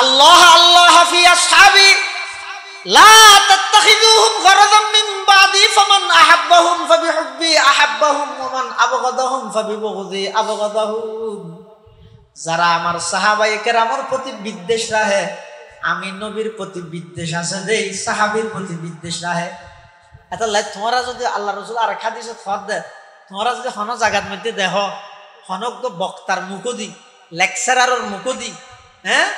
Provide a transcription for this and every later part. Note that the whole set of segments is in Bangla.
আল্লাহ আল্লাহ ফি আসহাবি লা তাত্তাখিযুহুম গরাদাম মিন বাদি ফামান আহাব্বাহুম ফাবিহুব্বি আহাব্বাহুম ওয়া মান আবগাদাহুম ফাবিবুগযি আবগাদাহুম। যারা আমার সাহাবায়ে কেরামের প্রতি বিদ্বেষ রাখে, আমি নবীর প্রতি বিদ্বেষ আছে দেই, সাহাবীর প্রতি বিদ্বেষ রাখে। এটা লাই তোমরা যদি আল্লাহ রাসূল আর এক হাদিসে ফত দে, তোমরা যদি হন জায়গার মধ্যে দেহ হনক বক্তার মুখদি লেকচারারের মুখদি হ্যাঁ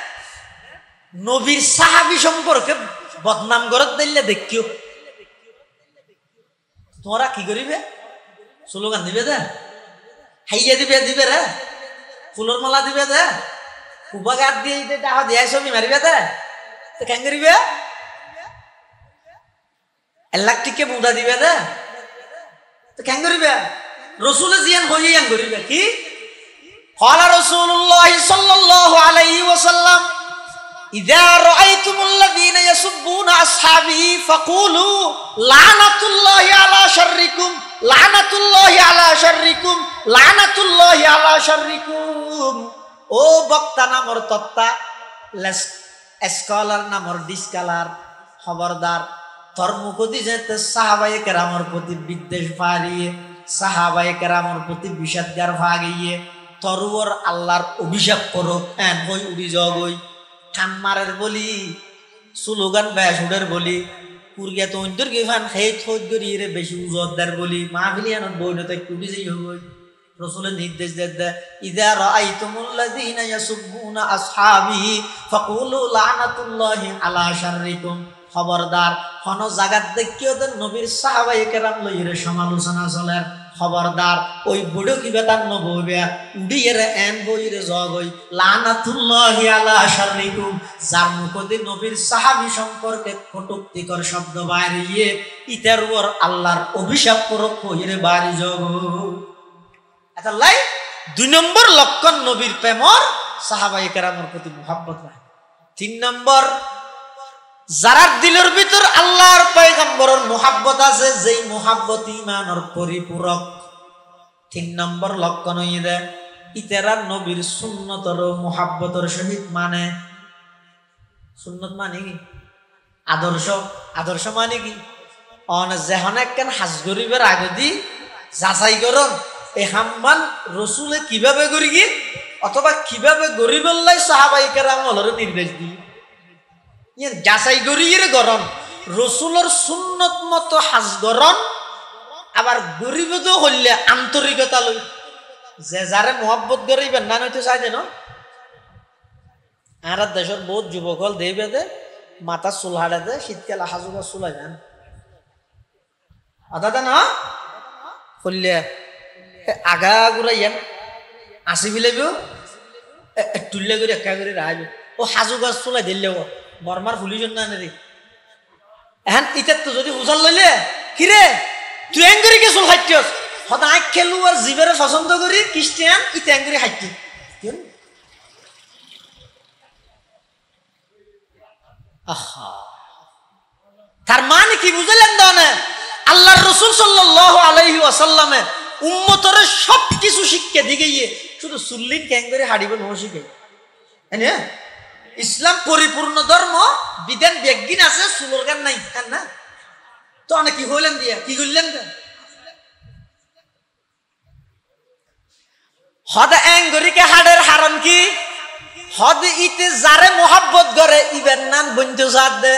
নবীর সাহাবী সম্পর্কে বদনাম করত দিলে দেখিও, তোমরা কি করিবে? স্লোগান দিবে দে, হাইয়া দিবে রে, ফুলের মালা দিবে দে, কুবা গাত দিয়ে টাকা দিয়ে ছবি মারিবে দে, তো কেন করিবে? এলাকটিকে মুদা দিবে দে, তো কেন করিবে? রসুলে জিয়ান হইয়ে ইয়ান করিবে কি? ক্বালা রাসূলুল্লাহ সাল্লাল্লাহু আলাইহি ওয়াসাল্লাম ইযা রাআইতুমুল্লাযীনা ইয়াসুব্বুনা আসহাবি ফাকুলু লানাতুল্লাহি আলা শাররিকুম লানাতুল্লাহি আলা শাররিকুম লানাতুল্লাহি আলা শাররিকুম। ও বক্তা নামর তত্তা স্কলার নামর ডিসকালার, খবরদার তোর মুখদি যেতে সাহাবায়ে কেরামের প্রতি বিদ্বেষ ফারিয়ে, সাহাবায়ে কেরামের প্রতি বিষাদগার ভাগিয়ে তরুর আল্লাহর অভিশাপ করো এন হই উড়ি জগই ঠাম্মারের বলি স্লোগান ব্যাসুডের বলি কুরগিয়া তো অন্তর গিফান খেয়ে থোদ গরিয়ে বেশি উজদার বলি মাহফিলিয়ানত বইনতে কুড়ি যাই হই। রাসূলের নির্দেশ দেয় ইযা রাআইতুমুল্লাযীনা ইয়াসুব্বুনা আসহাবি ফাকুলু লানাতুল্লাহি আলা শাররিকুম। খবরদার হন জাগাত দেখিও তো নবীর সাহাবায়ে কেরাম লইরে সমালোচনা চলে, খবরদার ওই বুড়ো কি বেতার নববে উড়িয়ে এন বইরে জগই লানাতুল্লাহি আলা শাররিকুম। যার মুখে নবীর সাহাবী সম্পর্কে কটুক্তিকর শব্দ বাইরিয়ে ইতার উপর আল্লাহর অভিশাপ করক হইরে বাড়ি জগ। এটা লাই ২ নম্বর লক্ষণ নবীর প্রেমর সাহাবায়ে কেরামের প্রতি মুহাব্বত হয়। ৩ নম্বর যারা দিলের ভিতর আল্লাহর পয়গম্বরের মুহাব্বত আছে, যেই মুহাব্বত ঈমানের পরিপূরক। ৩ নম্বর লক্ষণ হইছে ইতারা নবীর সুন্নতর মুহাব্বতের সহিত মানে। সুন্নত মানে কি? আদর্শ। আদর্শ মানে কি? অন যেহন একখান হাজ গরিবের আগদি যাচাই করন এই হাম্মান রসুলে কিভাবে করি কি অথবা কিভাবে গরিবের লাই সাহাবায়ে কেরাম হলরে নির্দেশ দিই যাচাই করিয়ে গরম রসুলের সুন্নত মতো হাজ গরম। আবার গরিব তো হইলে আন্তরিকতা লই যে যারে মোহাব্বত করিবেন না নইতে চাই দেন। আর দেশের বহুত যুবক হল দেবে দে মাথা চুল হাড়ে দে শীতকালে হাজুবা চুলাই যান আদা না হইলে আগা ঘুরাইয়েন আসি বিলেবিও তুললে করে একা করে রাখবে ও হাজু গাছ চুলাই দিলেও বর্মার ফুলিজন না রে এখন ইটার তো যদি উজাল লইলে কিরে তুই এঙ্গরি কে চুল খাইতিস সদায় খেলু আর জীবের পছন্দ করি খ্রিস্টান ইটা এঙ্গরি খাইতি। তার মানে কি বুঝলেন না? আল্লাহর রাসূল সাল্লাল্লাহু আলাইহি ওয়াসাল্লামে উম্মতরে সবকিছু শিক্ষা দিগিয়ে শুধু সুল্লিন ক্যাঙ্গরে হাড়িবে ন শিখাই। হ্যাঁ ইসলাম পরিপূর্ণ ধর্ম, বিধান বেগিন আছে সুলোর গান নাই না তো অনেক কি হইলেন দিয়া কি করলেন হদ এঙ্গরিকে হাড়ের হারণ কি হদ ইতে যারে মোহাব্বত করে ইবের নাম বন্ধু জাত দে।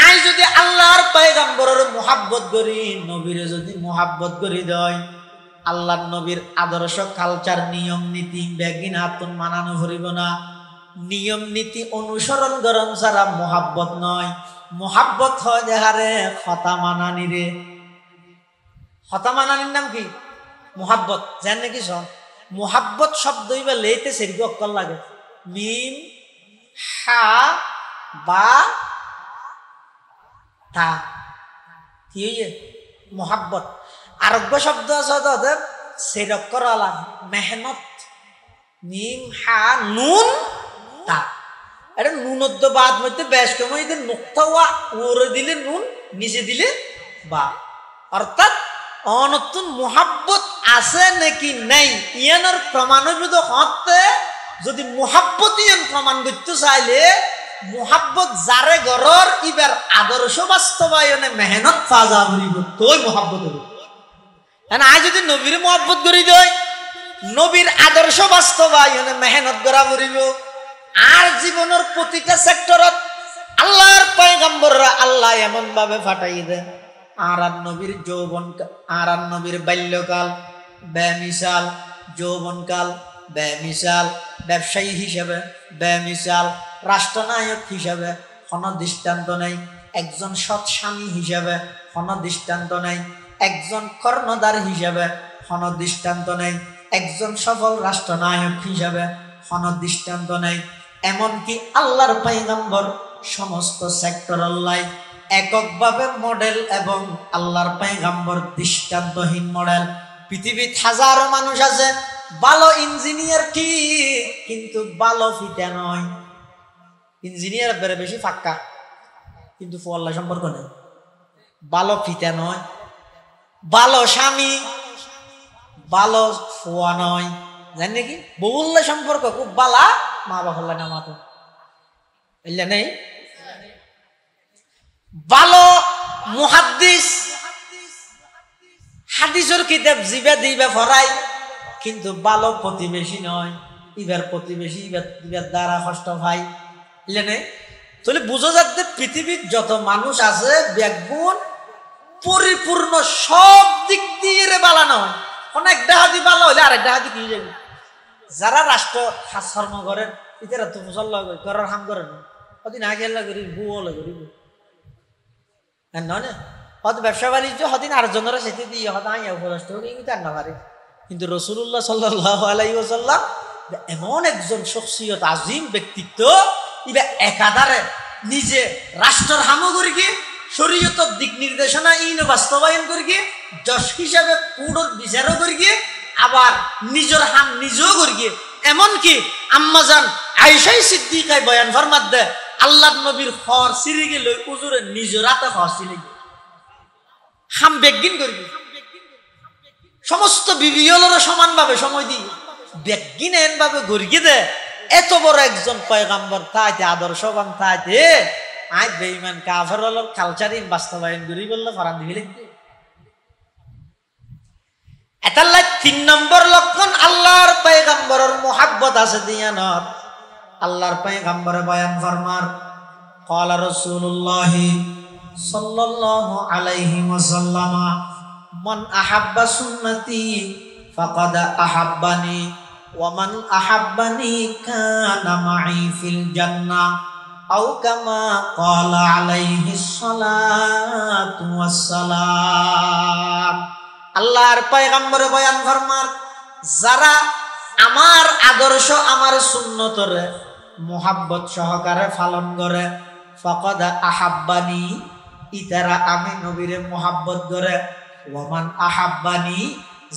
আই যদি আল্লাহর পয়গম্বরের মোহাব্বত করি নবীরে যদি মোহাব্বত করি দেয় আল্লাহর নবীর আদর্শ কালচার নিয়ম নীতি বেগিন হাতুন মানানো ভরিব না। নিয়ম নীতি অনুসরণ করন ছাড়া মোহাব্বত নয়। মোহাব্বত হয় দেহারে হতা মানানি রে। হতা মানানির নাম কি? মোহাব্বত জান নাকি সব মোহাব্বত শব্দ ইবা লেইতে সেরকম অক্ষর লাগে মিম হা বা তা কি মোহাব্বত। আরব্য শব্দ আছে সের অক্ষর আলাম মেহনত মিম হা নুন তা এটা নুনদ্দ বাদ মধ্যে বেশ কমই নোক্তা ওরে দিলে নুন নিচে দিলে বা অর্থাৎ অনতুন মোহাব্বত আছে নাকি নাই ইয়ানোর প্রমাণবিত হতে যদি মুহাব্বতিয়ান প্রমাণ করতে চাইলে মুহাব্বত যারে গরর ইবার আদর্শ বাস্তবায়নে মেহনত ফাজা করিব তোই মুহাব্বত হইব। এনা আজ যদি নবীর মুহাব্বত করি দেয় নবীর আদর্শ বাস্তবায়নে মেহনত করা করিব আর জীবনের প্রতিটা সেক্টরত আল্লাহর পয়গম্বররা আল্লাহ এমন ভাবে ফাটাই দেন আর নবীর যৌবন আর নবীর বাল্যকাল বেমিসাল, যৌবনকাল বেমিসাল, ব্যবসায়ী হিসেবে বেমিসাল, রাষ্ট্রনায়ক হিসেবে কোনো দৃষ্টান্ত নেই, একজন সৎ স্বামী হিসেবে কোনো দৃষ্টান্ত নেই, একজন কর্ণধার হিসেবে কোনো দৃষ্টান্ত নেই, একজন সফল রাষ্ট্রনায়ক হিসেবে কোনো দৃষ্টান্ত নেই। এমনকি আল্লাহর পয়গম্বর সমস্ত সেক্টরাল লাইফ এককভাবে মডেল এবং আল্লাহর পয়গম্বর দৃষ্টান্তহীন মডেল। পৃথিবীতে হাজারো মানুষ আছে ভালো ইঞ্জিনিয়ার ঠিক কিন্তু ভালো ফিটা নয়। ইঞ্জিনিয়ার বেড়ে বেশি ফাক্কা কিন্তু আল্লাহ সম্পর্ক নেই, ভালো ফিটা নয়, ভালো স্বামী ভালো ফোয়া নয়, জানি নাকি বহুল্লা সম্পর্ক খুব বালা মা বাবা না মাতো এলে নেই, ভালো মুহাদ্দিস হাদিসের কিতাব জিবে দিবে ফরাই কিন্তু ভালো প্রতিবেশী নয়, ইবার প্রতিবেশী ইবার দ্বারা কষ্ট ভাই এলে নেই। তাহলে বুঝা যাচ্ছে পৃথিবীর যত মানুষ আছে ব্যাগুণ পরিপূর্ণ সব দিক দিয়ে বালা নয়, অনেক ডাহাদি ভালো হইলে আরেক ডাহাদি কি যাবে। যারা রাষ্ট্র কাজকর্ম করেন ইতারা তো মুসল্লা ঘরের হাম করে না, ওদিন আগে করি বুয়লা করিব নয় না, হয়তো ব্যবসা বাণিজ্য হদিন আরেকজনের সেটি দিয়ে হয়তো আইয়া উপরাষ্ট্র কিন্তু আর না পারে। কিন্তু রাসূলুল্লাহ সাল্লাল্লাহু আলাইহি ওয়াসাল্লাম এমন একজন শখসিয়ত আজিম ব্যক্তিত্ব, ইবা একাধারে নিজে রাষ্ট্রের হামও করি গিয়ে শরীয়তের দিক নির্দেশনা ইনো বাস্তবায়ন করি গিয়ে যশ হিসাবে পুরোর বিচারও করি গিয়ে আবার নিজের হাম নিজেও করি গিয়ে। এমনকি আম্মাজান আয়েশা সিদ্দিকায় বয়ান ফরমাত দে আল্লাহর নবীর খর সিঁড়ি গেল উজুরে নিজের রাতে খর সিঁড়ি হাম বেগিন করবি সমস্ত বিবিয়লরা সমানভাবে সময় দিই বেগিন এন ভাবে গড়িয়ে দে। এত বড় একজন পয়গাম্বর তাইতে আদর্শবান তাইতে আই বেঈমান কাফের হল কালচারিং বাস্তবায়ন করি বললে ফরান দিলে এটার লাই 3 নম্বর লক্ষণ আল্লাহর পয়গাম্বরের মুহাব্বত আছে দিয়ানত। আল্লাহর পয়গাম্বরে বয়ান ফরমার ক্বালা রাসূলুল্লাহ সাল্লাল্লাহু আলাইহি ওয়াসাল্লাম মান আহাব্বা সুন্নতি ফাকাদ আহাব্বানি ওয়া মান আহাব্বানি কানা মাই ফিল জান্নাহ আও কামা ক্বালা আলাইহিস সালাতু ওয়াস সালাম। আল্লাহর পয়গম্বরে বয়ান ফরমার যারা আমার আদর্শ আমার সুন্নতরে মুহাব্বত সহকারে পালন করে ফাকাদ আহাব্বানি ইতারা আমি নবীরে মুহাব্বত করে, ওয়ামান আহাব্বানি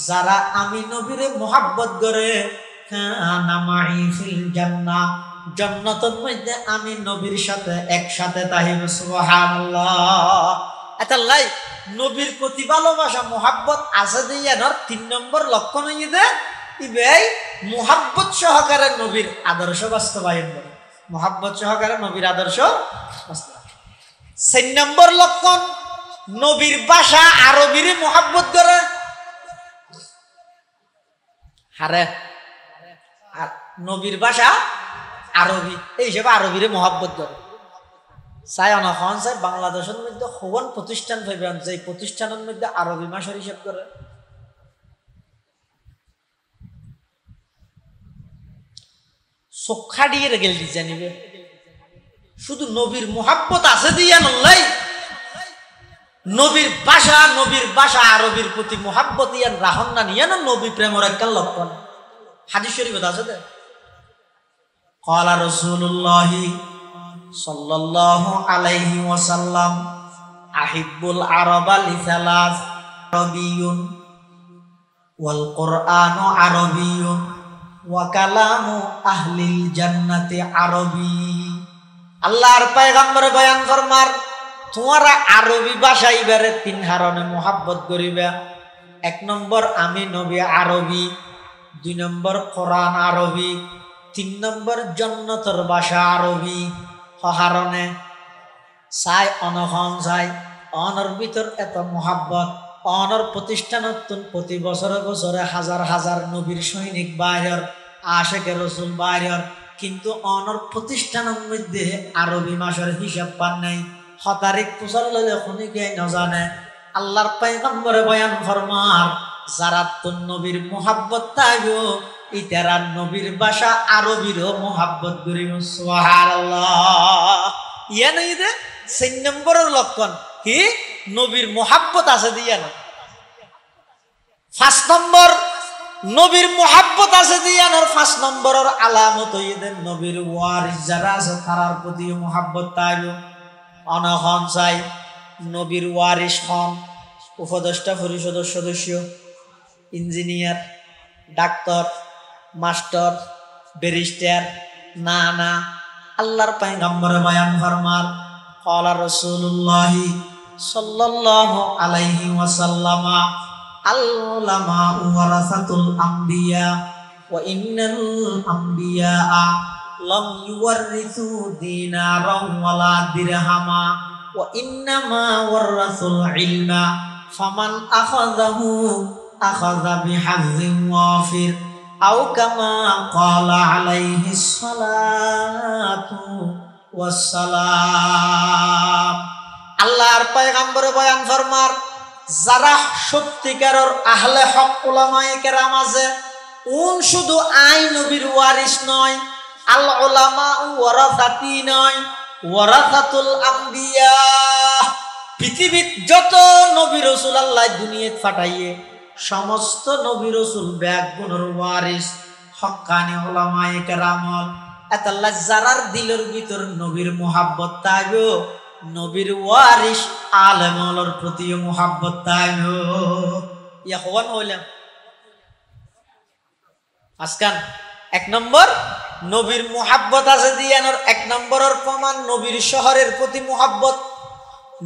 যারা আমি নবীরে মুহাব্বত করে কানা মাই ফিল জান্নাহ জান্নাতের মধ্যে আমি নবীর সাথে একসাথে তাহিব। সুবহানাল্লাহ। এটালাই নবীর প্রতি ভালোবাসা মুহাব্বত আছে দিয়ে 3 নম্বর লক্ষণ হইয়ে দে ইবেই মুহাব্বত সহকারে নবীর আদর্শ বাস্তবায়ন করে, মুহাব্বত সহকারে নবীর আদর্শ বাস্তবায়ন। 4 নম্বর লক্ষণ নবীর ভাষা আরবির মুহাব্বত করে হারে আর নবীর ভাষা আরবি এই হিসেবে আরবিরে মুহাব্বত করে। চাই অনখন চাই বাংলাদেশের মধ্যে হবন প্রতিষ্ঠান পাইবেন যে প্রতিষ্ঠানের মধ্যে আরবি মাসের হিসাব করে চোখা দিয়ে গেল জানিবে শুধু নবীর মুহাব্বত আছে দিয়া নল্লাই নবীর ভাষা আরবির প্রতি মুহাব্বত ইয়ান রাহন না নিয়ে না নবী প্রেমের একটা লক্ষণ। হাদিস শরীফ আছে দে ক্বালা রাসূলুল্লাহ সাল্লাল্লাহু আলাইহি ওয়াসাল্লাম আহিব্বুল আরাবা লিসালাস আরাবিয়ুন ওয়াল কুরআনু আরাবিয়ুন ওয়া কালামু আহলিল জান্নাতি আরবি। আল্লাহর পয়গম্বর বয়ান ফরমার তোমরা আরবি ভাষা ইবারে 3 কারণে মুহাব্বত করিবা। 1 নম্বর আমি নবী আরবি, 2 নম্বর কোরআন আরবি, তিন নম্বর জান্নাতের ভাষা আরবি হহারণে চাই অনহন চাই অনর ভিতর এত মোহাব্বত অনর প্রতিষ্ঠানতুন প্রতি বছরে বছরে হাজার হাজার নবীর সৈনিক বাইরের আশেকে রসুল বাইরের কিন্তু অনর প্রতিষ্ঠানের মধ্যে আরবি মাসের হিসাব পান নাই হতারিক পুষাল্লে খনিকে নজানে আল্লাহর পয়গম্বরে বয়ান ফরমার যারা তোর নবীর মোহাব্বত তাইও ইতারা নবীর ভাষা আরবিরও মোহাব্বত করিব সুবহানাল্লাহ ইয়া নাই দে 3 নম্বরের লক্ষণ কি নবীর মোহাব্বত আছে দিয়া না 5 নম্বর নবীর মোহাব্বত আছে দিয়া না 5 নম্বরের আলামত হইছে নবীর ওয়ারিস যারা আছে তারার প্রতি মোহাব্বত তাইও অনহন চাই নবীর ওয়ারিস হন উপদেষ্টা পরিষদের সদস্য ইঞ্জিনিয়ার ডাক্তার মাস্টার ব্যারিস্টার না না আল্লাহর পয়গম্বর বয়ান ফরমান ক্বালা রাসূলুল্লাহ সাল্লাল্লাহু আলাইহি ওয়াসাল্লাম আল উলামা ওয়ারাসাতুল আমবিয়া ওয়া ইন্নাল আমবিয়া লাম ইউওয়ারিসু দিনারাও ওয়ালা দিরহামা ওয়া ইন্নামা ওয়ারাসুল ইলমা ফামান আখাযাহু আখাযা বিহাজ্জিন ওয়াফির আও কামা ক্বালা আলাইহিস সালাতু ওয়াস সালাম আল্লাহর পয়গম্বর বয়ান ফরমার যারা সত্যিকারের আহলে হক উলামায়ে কেরাম আছে উন শুধু আই নবীর ওয়ারিস নয় আল উলামা ওয়ারাসাতি নয় ওয়ারাসাতুল আমবিয়া পৃথিবীর যত নবী রাসূল আল্লাহ দুনিয়াত পাঠাইয়ে সমস্ত নবী রাসূল ব্যাগুণের ওয়ারিস হক্কানি উলামায়ে কেরাম এতাল্লাহ যারার দিলের ভিতর নবীর মোহাব্বত তাইও নবীর ওয়ারিস আলেমর প্রতি মোহাব্বত তাইও ইয়া হওয়ান হইলাম আজকান 1 নম্বর নবীর মোহাব্বত আছে দিয়ানোর 1 নম্বরের প্রমাণ নবীর শহরের প্রতি মোহাব্বত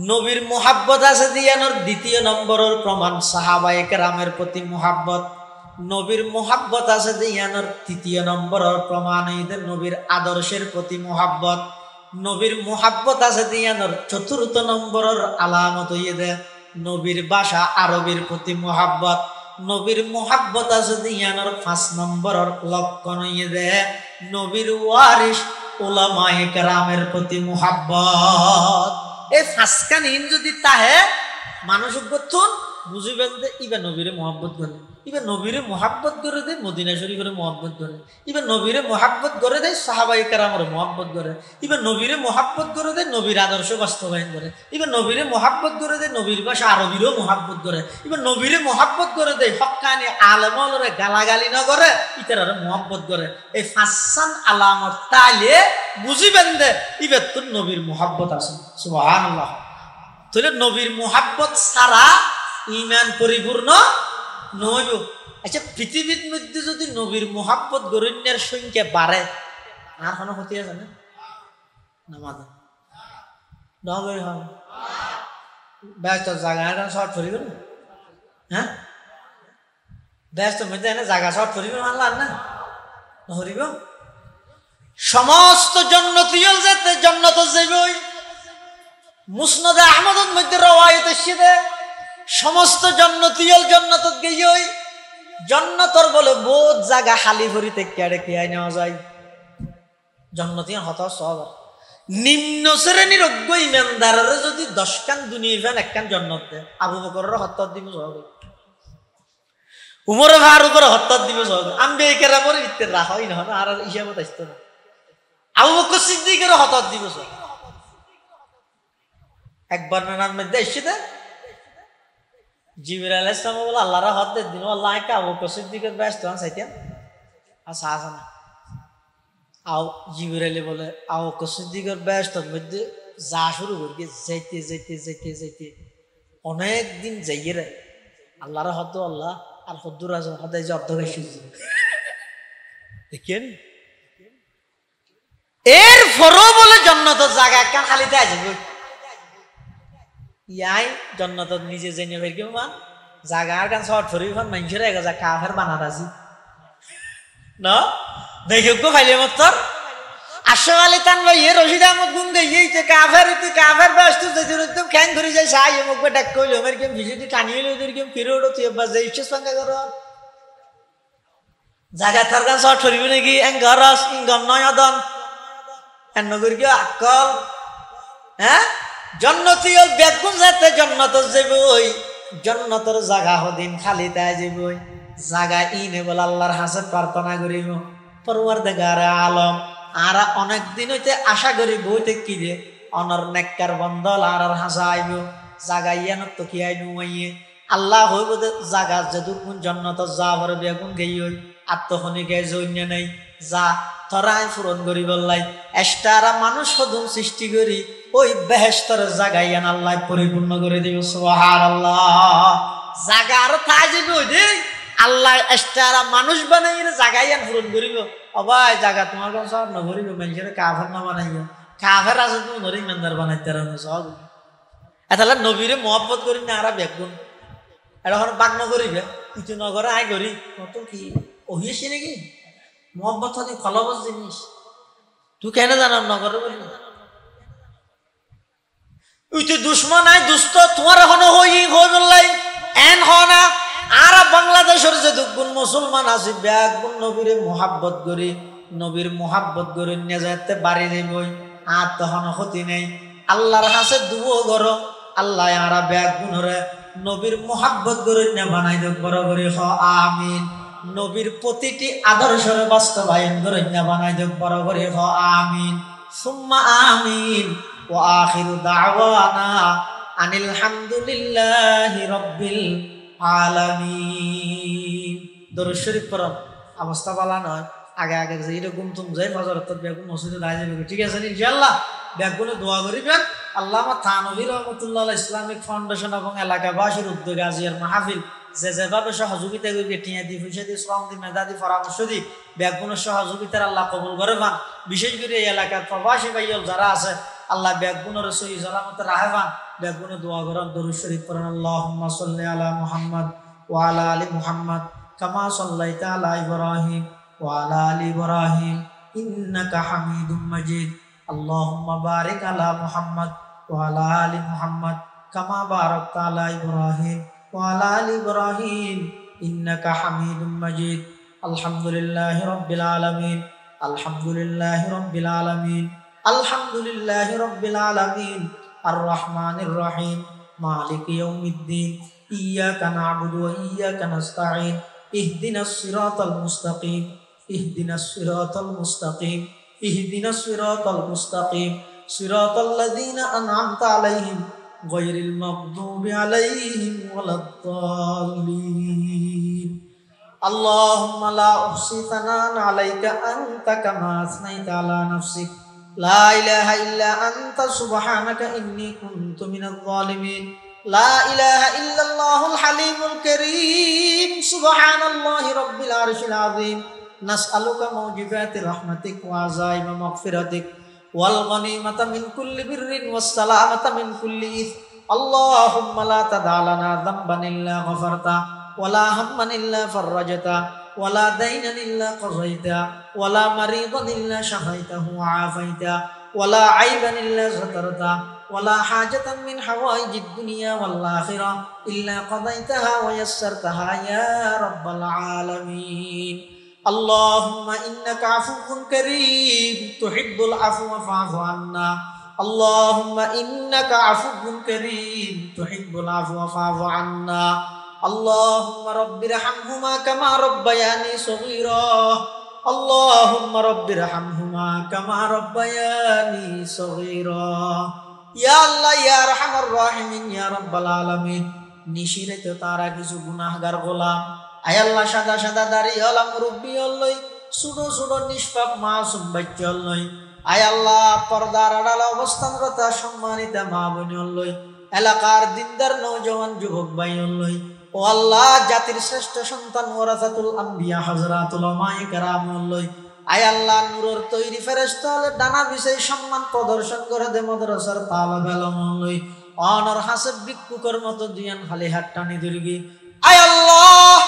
নবীর মোহাব্বত আছে দিয়ানোর 2 নম্বরের প্রমাণ সাহাবায়ে কেরামের প্রতি মোহাব্বত নবীর মোহাব্বত আছে দিয়ানোর 3 নম্বরের প্রমাণ এদের নবীর আদর্শের প্রতি মোহাব্বত নবীর মোহাব্বত আছে দিয়ানোর 4 নম্বরের আলামত হইয়ে নবীর ভাষা আরবির প্রতি মোহাব্বত নবীর মোহাব্বত আছে দিয়ানোর 5 নম্বরের লক্ষণ হইয়ে নবীর ওয়ারিস উলামায়ে কেরামের প্রতি মোহাব্বত এই 5 কানিন যদি তাহে মানুষ গতুন বুঝিবেন যে ইবা নবীরে মোহাব্বত করে ইবা নবীরে মোহাব্বত করে দে মদিনা শরীফের মোহাব্বত করে ইবা নবীরে মোহাব্বত করে দে সাহাবায়ে কেরামের মোহাব্বত করে ইবা নবীরে মোহাব্বত করে দে নবীর আদর্শ বাস্তবায়ন করে ইবা নবীরে মোহাব্বত করে দে নবীর ভাষা আরবিরও মোহাব্বত করে ইবা নবীরে মোহাব্বত করে দে হক্কানি আলেমরে গালাগালি না করে ইতারে মোহাব্বত করে এই 5 আলামত তাইলে বুঝিবেন যে ইবা তো নবীর মোহাব্বত আছে সুবহানাল্লাহ তাহলে নবীর মোহাব্বত ছাড়া ঈমান পরিপূর্ণ নইব আচ্ছা পৃথিবীর মধ্যে যদি নবীর মোহাব্বত গরণ্যের সংখ্যা বাড়ে আর কোনো ক্ষতি আছে না নামাজ নগরী হবে ব্যস্ত জায়গাটা শর্ট করিব না হ্যাঁ ব্যস্ত মধ্যে এনে জায়গা শর্ট করিব মানলাম না ধরিব সমস্ত জান্নাতীয় যেতে জান্নাত যাইবই মুসনাদে আহমদের মধ্যে রওয়ায়াত এসেছে সমস্ত জান্নাতীয় জান্নাতত গিয়েই জান্নাতর বলে বহুত জায়গা খালি ভরিতে কেড়ে কেয়াই নেওয়া যায় জান্নাতীয় হত সব নিম্ন শ্রেণীর অজ্ঞ ইমানদারের যদি 10 কান দুনিয়া ফেন 1 কান জান্নাত দেয় আবু বকরের হত্যা দিব সব উমর ফারুকের হত্যা দিব সব আম্বিয়া কেরামের ইত্তের রাখই না আর হিসাবত আসতো না আবু বকর সিদ্দিকের হত্যা দিব সব একবার নানার মধ্যে এসেছে জিবরাইল আলাইহিস সালাম বলে আল্লাহর হত্যা দিন আল্লাহ কা আবু বকর সিদ্দিকের ব্যস্ত চাইতেন আচ্ছা আসা না আও জিবরাইল বলে আবু বকর সিদ্দিকের ব্যস্তর মধ্যে যা শুরু করে যাইতে যাইতে যাইতে যাইতে অনেক দিন যাইয়ে রে আল্লাহর হত্যা আল্লাহ আর হদ্দুর আছে হদাই যে অর্ধ গেছে দেখেন এর ফরও বলে জান্নাতের জায়গা একটা খালিতে আসবে ইয়াই জান্নাতত নিজে জেনে ফের কেউ মান জায়গার গান শর্ট ফরি ফান মানুষের এক যা কাফের বানাত আছে না দেখে গো ফাইলে মতর আশরাফ আলী তানভাই রশিদ আহমদ গুন দেইতে কাফের ব্যস্ত যেতে খ্যাং করে যায় সাই মুখ ডাক কইলো আমার কেম ভিজিটি টানিয়ে লই দের কেম ফিরে ওড়ো তুই বাস যাই ইচ্ছে সঙ্গে করো জায়গা তার গান শর্ট করিবি নাকি এঙ্গারস ইনকাম নয় অদন এন নগর কি আকল হ্যাঁ জন্নতি ও বেগুন যাতে জন্নত যাবে ওই জন্নতর জায়গা হদিন খালি তাই যাবে ওই জায়গা ইনে বলে আল্লাহর হাসে প্রার্থনা করিব পরওয়ারদিগার আলম আর অনেক দিন হইতে আশা করি বইতে কি যে অনর নেককার বন্ধল আর হাসা আইব জায়গা ইয়ান তো কি আইনু মাইয়ে আল্লাহ হইব জায়গা যদুগুণ জন্নত যা ভরে বেগুন গেই হই আত্মখনি গে জৈন্য নেই যা থরাই পূরণ করি বললাই এস্টারা মানুষ হদুন সৃষ্টি করি ওই বেহেশতর জায়গা ইয়ান আল্লাহ পরিপূর্ণ করে দিব সুবহানাল্লাহ জায়গা আর থাই যাবে ওই যে আল্লাহ এস্টারা মানুষ বানাই জায়গা ইয়ান পূরণ করিব অবাই জায়গা তোমার কাছে সব নগরিব মানুষের কাফের না বানাইও কাফের আছে তুমি নরি মেন্দার বানাইতে রাখো সব তাহলে নবীরে মহব্বত করি না আর বেগুন এখন বাক নগরিবে কিছু নগরে আয় করি কত কি ওহিয়েছি নাকি মহব্বত হলে খলবস জিনিস তুই কেন জানাম নগরে বলি তুই তো দুশ্মন আয় দুস্থ তোমার এখনো হই হই এন হ না আর বাংলাদেশের যে দুগুণ মুসলমান আছে বেগুন নবীরে মোহাব্বত করি নবীর মোহাব্বত করি নিয়ে যাতে বাড়ি যাবই আর তখন ক্ষতি নেই আল্লাহর কাছে দুও করো আল্লাহ আর বেগুনরে নবীর মোহাব্বত করে না বানাই দেব বড় করে হ আমিন নবীর প্রতিটি আদর্শের বাস্তবায়ন করে না বানাই দেব বড় করে হ আমিন সুম্মা আমিন ওয়া আখিরু দাওয়ানা আনিল হামদুলিল্লাহি রাব্বিল আলামিন দরুদ শরীফ পড়ো অবস্থা ভালো নয় আগে আগে যে এরকম তুমি যাই ফজর তো বেগুন মসজিদে দাঁড়িয়ে যাবে ঠিক আছে ইনশাআল্লাহ বেগুনে দোয়া করিবেন আল্লামা থানভী রহমতুল্লাহ ইসলামিক ফাউন্ডেশন এবং এলাকাবাসীর উদ্যোগে আজিয়ার মাহফিল যে যেভাবে সহযোগিতা করবে টিয়া দি পয়সা দি শ্রম দি মেধা দি পরামর্শ দি বেগুনের সহযোগিতার আল্লাহ কবুল করে পান বিশেষ করে এই এলাকার প্রবাসী ভাইয়ল যারা আছে আল্লাহ বেগুনের সহি সালামতে রাহে পান বেগুনে দোয়া করেন দরুদ শরীফ পড়েন আল্লাহুম্মা সাল্লি আলা মুহাম্মদ ওয়া আলা আলি মুহাম্মদ কামা সাল্লাইতা আলা ইব্রাহিম ওয়া আলা আলি ইব্রাহিম ইন্নাকা হামিদুম মাজিদ আল্লাহুম্মা বারিক আলা মুহাম্মদ ওয়া আলা আলি মুহাম্মদ কামা বারাকতা আলা ইব্রাহিম ওয়া আলা আলি ইব্রাহিম ইন্নাকা হামিদুম মাজিদ আলহামদুলিল্লাহি রাব্বিল আলামিন আলহামদুলিল্লাহি রাব্বিল আলামিন আলহামদুলিল্লাহি রাব্বিল আলামিন আর রহমানির রহিম মালিকি ইয়াউমিদ্দিন ইয়্যাকা না'বুদু ওয়া ইয়্যাকা নাস্তাঈন ইহদিনাস সিরাতাল মুস্তাকিম ইহদিনাস সিরাতাল মুস্তাকিম ইহদিনাস সিরাতাল মুস্তাকিম সিরাতাল লাযীনা আন'আমতা আলাইহিম গায়রিল মাগদুবি আলাইহিম ওয়ালাদ-দাল্লিন আল্লাহুম্মা লা উহসি সানান আলাইকা আনতা কামা আসনাইতা আলা নাফসিক লা ইলাহা ইল্লা আনতা সুবহানাকা ইন্নী কুনতু মিনাল যালিমিন লা ইলাহা ইল্লাল্লাহুল হালিমুল কারীম সুবহানাল্লাহি রাব্বিল আরশিল আযীম নাসআলুকা মাওজিবাতি রাহমাতিক ওয়া আযাইমা মাগফিরাতিক ওয়াল গনিমাতা মিন কুল্লি বিররিন ওয়াস সালামাতা মিন কুল্লি ইস আল্লাহুম্মা লা তাদা লানা যামবান ইল্লা গফারতা ওয়ালা হাম্মান ইল্লা ফাররাজতা ওয়ালা দাইনান ইল্লা কাযাইতা ওয়ালা মারিদান ইল্লা শাফাইতাহু ওয়া আফাইতা ওয়ালা আইবান ইল্লা সাতারতা ওয়ালা হাজাতাম মিন হাওয়াইজিদ দুনিয়া ওয়াল আখিরাহ ইল্লা কাদাইতাহা ওয়া ইয়াসসারতাহা ইয়া রাব্বাল আলামিন اللهم إنك عفو كريم تحب العفو فاعف عنا اللهم إنك عفو كريم تحب العفو فاعف عنا اللهم رب ارحمهما كما ربياني صغيرا اللهم رب ارحمهما كما ربياني صغيرا يا الله يا أرحم الراحمين يا رب العالمين নিশিরে তো তারা কিছু গুনাহগার গোলাম আয় আল্লাহ সাদা সাদা দাড়ি হলা মুরব্বী হলই ছোট ছোট নিষ্পাপ মাসুম বাচ্চা হলই আয় আল্লাহ পর্দার আড়ালে অবস্থানরত সম্মানিত মা বোন হলই এলাকার দিনদার নওজওয়ান যুবক ভাই হলই ও আল্লাহ জাতির শ্রেষ্ঠ সন্তান ওয়ারাসাতুল আম্বিয়া হযরতুল উলামায়ে কেরাম হলই আয় আল্লাহ নূরের তৈরি ফেরেশতা হলে ডানা বিছাই সম্মান প্রদর্শন করে দে মাদ্রাসার তালেবে ইলম হলই অনর হাসব ভিক্ষুকের মতো দুয়ান খালি হাত টানি দিলগি আয় আল্লাহ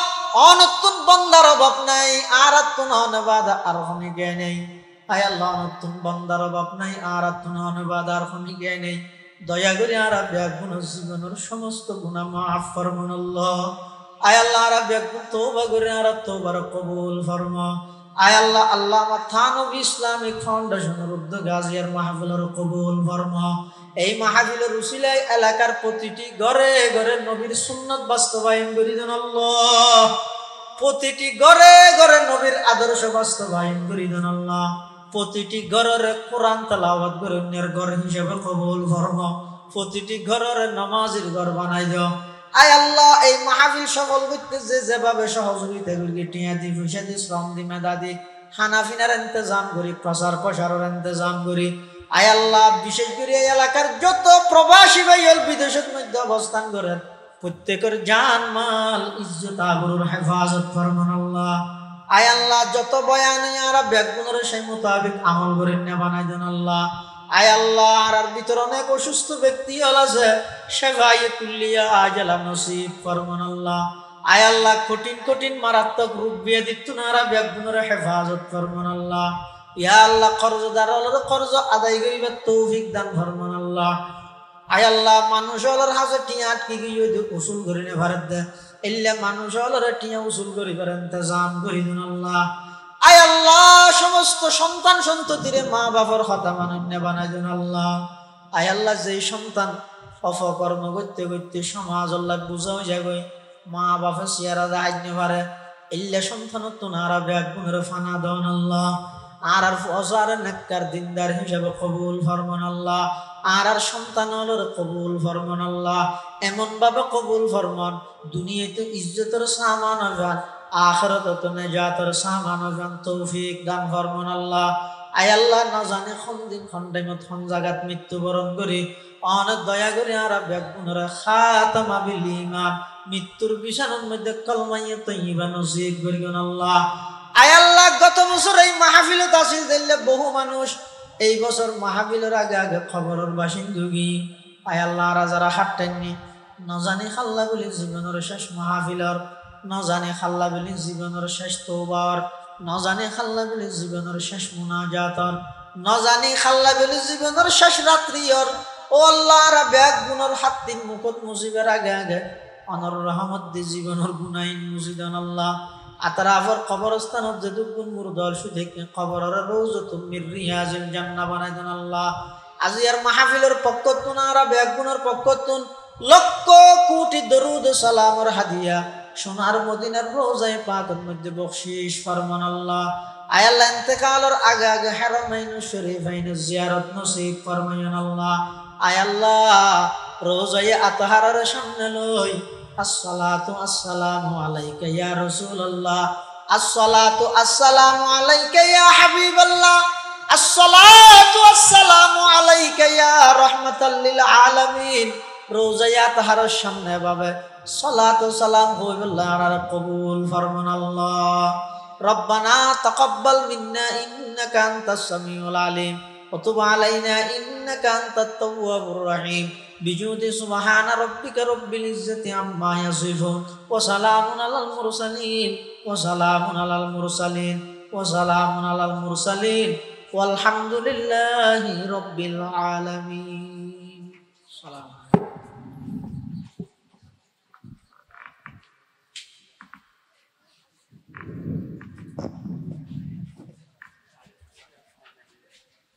অনতুন বন্দার অভাব নাই আর আত্মন অনবাদ আর হমি গে নেই আয় আল্লাহ নতুন বন্দার অভাব নাই আর আত্মন অনবাদ আর হমি গে নেই দয়া করে আর ব্যাগুণ জীবনের সমস্ত গুনাহ মাফ ফরমান আল্লাহ আয় আল্লাহ আর ব্যাগুণ তওবা করে আর তওবার কবুল ফরমা আয় আল্লাহ আল্লামা থানভী ইসলামিক ফাউন্ডেশনের উদ্যোগে আজিয়ার মাহফিলের কবুল ফরমা এই মাহফিলের উসিলায় এলাকার প্রতিটি ঘরে ঘরে নবীর সুন্নাত বাস্তবায়ন করে দেন আল্লাহ প্রতিটি ঘরে ঘরে নবীর আদর্শ বাস্তবায়ন করে দেন আল্লাহ প্রতিটি ঘরের কোরআন তেলাওয়াত করে অন্যের ঘর হিসেবে কবুল ফরমা প্রতিটি ঘরের নামাজের ঘর বানাই দাও আয় আল্লাহ এই মাহফিল সফল করতে যেভাবে সহযোগিতা করি টিয়া দি পয়সা দি শ্রম দি মেধা দি খানাফিনার ইন্তজাম করি প্রচার প্রসারের ইন্তজাম করি আয় আল্লাহ বিশেষ করে এই এলাকার যত প্রবাসী ভাই বিদেশের মধ্যে অবস্থান করেন প্রত্যেকের জান মাল ইজ্জত আবরুর হেফাজত ফরমান আল্লাহ আয় আল্লাহ যত বয়ান আর ব্যাগুনের সেই মোতাবেক আমল করে নে বানাই দেন আল্লাহ আয় আল্লাহ আর ভিতরে অনেক অসুস্থ ব্যক্তি আছে সেবায়ে কুল্লিয়া আজালা নসিব ফরমান আল্লাহ আয় আল্লাহ কঠিন কঠিন মারাত্মক রোগ ব্যাধি তুনারা ব্যাগুনের হেফাজত ফরমান আল্লাহ ইয়া আল্লাহ কর্জদার কর্জ আদায় করিবার তৌফিক দান ফরমান আল্লাহ আয় আল্লাহ মানুষ হলার হাজে টিয়া আটকে গিয়ে উসুল করে নে ভারত দে এল্লা মানুষ হলার টিয়া উসুল করিবার ইন্তজাম করি দিন আল্লাহ আয় আল্লাহ সমস্ত সন্তান সন্ততিরে মা বাবার কথা মানন্য বানাই দেন আল্লাহ আয় আল্লাহ যেই সন্তান অপকর্ম করতে করতে সমাজ আল্লাহ বুঝাও যাবে মা বাবা সিয়ারা আইনে পারে এল্লা সন্তান তোনারা ব্যাগুনের ফানা দেন আল্লাহ আর ফজার নেককার দিনদার হিসেবে কবুল ফরমান আল্লাহ আর সন্তান হলোর কবুল ফরমান আল্লাহ এমন ভাবে কবুল ফরমান দুনিয়াতে ইজ্জতের সামান হবেন আখিরাতে নেজাতের সামান হবেন তৌফিক দান ফরমান আল্লাহ আয় আল্লাহ না জানে কোন দিন কোন টাইমত কোন জায়গাত মৃত্যুবরণ করি অনেক দয়া করে আর ব্যাগুনের খাতামা বিল ঈমান মৃত্যুর বিছানার মধ্যে কলমায়ে তয়্যিবা নসিব করিবেন আল্লাহ আয় আল্লাহ গত বছর এই মাহফিলত আসিল দিলে বহু মানুষ এই বছর মাহফিলের আগে আগে খবরের বাসিন্দুগি আয় আল্লাহ যারা হাঁটতেননি ন জানি খাল্লা বলি জীবনের শেষ মাহফিলর ন জানি খাল্লা বলি জীবনের শেষ তওবার ন জানি খাল্লা বলি জীবনের শেষ মুনাজাতর ন জানি খাল্লা বলি জীবনের শেষ রাত্রিয়র ও আল্লাহ রা ব্যাগ গুণর হাত তিন মুখত মুজিবের আগে আগে অনর রহমত দি জীবনের গুনাইন মুজিদান আল্লাহ আতরাফর কবরস্থানত যেদুকুন মুরদল সুদেকে কবরের রওজাতুম মির রিয়াজিল জান্নাহ বানাই দেন আল্লাহ আজিয়ার মাহফিলের পক্ষতুন আর ব্যাগুনের পক্ষতুন লক্ষ কোটি দরুদ সালামের হাদিয়া সোনার মদিনার রওজায়ে পাকের মধ্যে বখশিশ ফরমান আল্লাহ আয় আল্লাহ ইন্তেকালের আগে আগে হারামাইন শরীফাইন জিয়ারত নসিব ফরমায়েন আল্লাহ আয় আল্লাহ রওজায়ে আতহারের সামনে লই আসসালাতু আসসালামু আলাইকা ইয়া রাসূলুল্লাহ আসসালাতু আসসালামু আলাইকা ইয়া হাবিবাল্লাহ আসসালাতু আসসালামু আলাইকা ইয়া রাহমাতাল লিল আলামিন রোজায়ে আতহারের সামনে ভাবে সালাতু সালাম হইবল্লাহ আর কবুল ফরমান আল্লাহ রব্বানা তাকাব্বাল মিন্না ইন্নাকা আনতাস সামিউল আলিম ওয়া তুব আলাইনা ইন্নাকা আনতাত তাওয়াবুর রহিম বিজুদি সুবহানা রাব্বিকা রাব্বিল ইজ্জাতি আম্মা ইয়াসিফুন ওয়া সালামুন আলাল মুরসালিন ওয়া সালামুন আলাল মুরসালিন ওয়া সালামুন আলাল মুরসালিন ওয়ালহামদুলিল্লাহি রাব্বিল আলামিন।